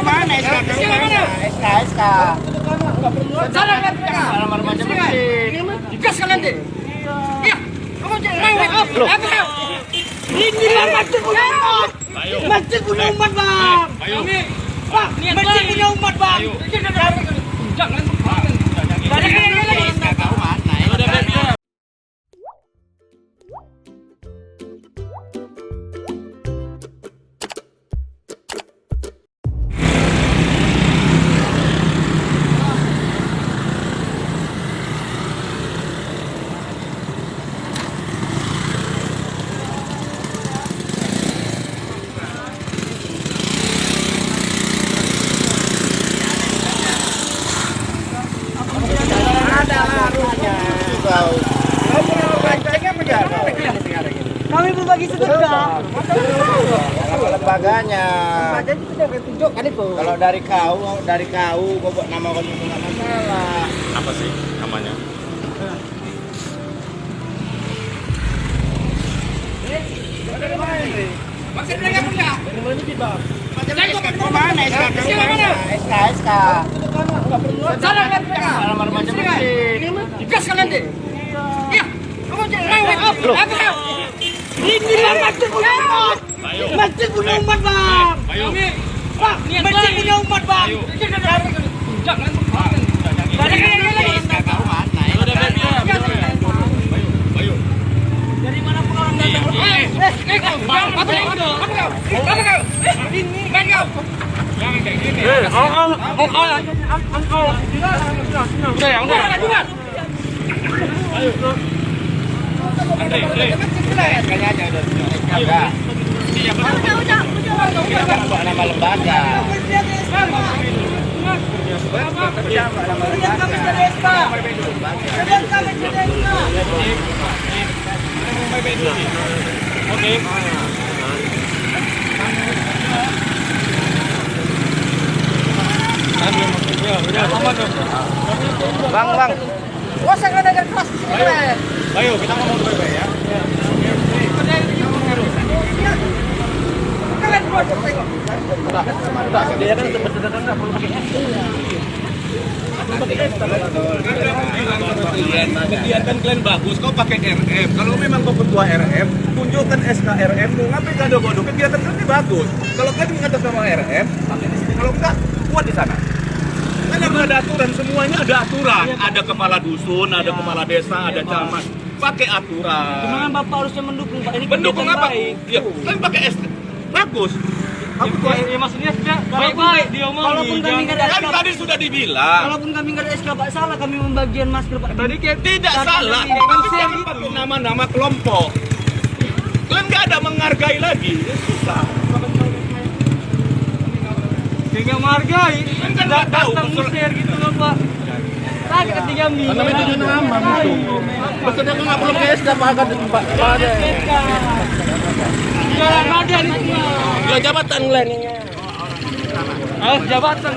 Mana SK? SK. Salah kan? Macam digas kalian deh. Iya. Kamu jangan ini masjid punya umat. Masjid punya umat, Bang. Pak, masjid punya umat, Bang. Jangan. Kami berbagi sedekah. Lembaganya. Jadi sudah tunjukkan itu. Kalau dari kau, kau buat nama kau itu nggak masalah. Apa sih namanya? Maksud mereka punya. Mana SK? Salah kan? Macam Digas kalian deh. Iya. Kamu jangan ini masjid punya umat. Masjid punya umat, Bang. Pak, masjid punya umat, Bang. Jangan. Dari mana orang nama lembaga. Bang. Wah, sangat ada kelas di sini, Bang. Ayo kita ngomong baik-baik ya. Kalian buat tengok. Dia kan sebenarnya nggak perlu pakai Kegiatan kalian bagus, kau pakai RM. Kalau memang kau ketua RM, tunjukkan SK RM. Ngapain gado-gado? Kegiatan kalian bagus. Kalau kalian mengatas nama RM, pakai di sini. Kalau enggak, buat di sana. Kan ada aturan, semuanya ada aturan. Ada kepala dusun, ada kepala desa, ada camat. Pakai aturan. Gimana Bapak harusnya mendukung, Pak? Ini Mendukung kegiatan apa? baik. Ya, kalian pakai SK. Bagus. Ya, maksudnya sudah baik-baik walaupun kami nggak ada Kan SK, tadi sudah dibilang. walaupun kami nggak ada SK, Pak, salah kami membagian masker, Pak. Tadi Tidak salah, tapi jangan pakai nama-nama kelompok. Kalian nggak ada menghargai lagi, ya susah. Sehingga menghargai, Kan nggak tahu share gitu loh, Pak. Saya ketiga minggu. Karena itu nama itu. Maksudnya kan nggak perlu ke SK Pak ada. Jalan ada di sini. Ya jabatan lainnya. Jabatan.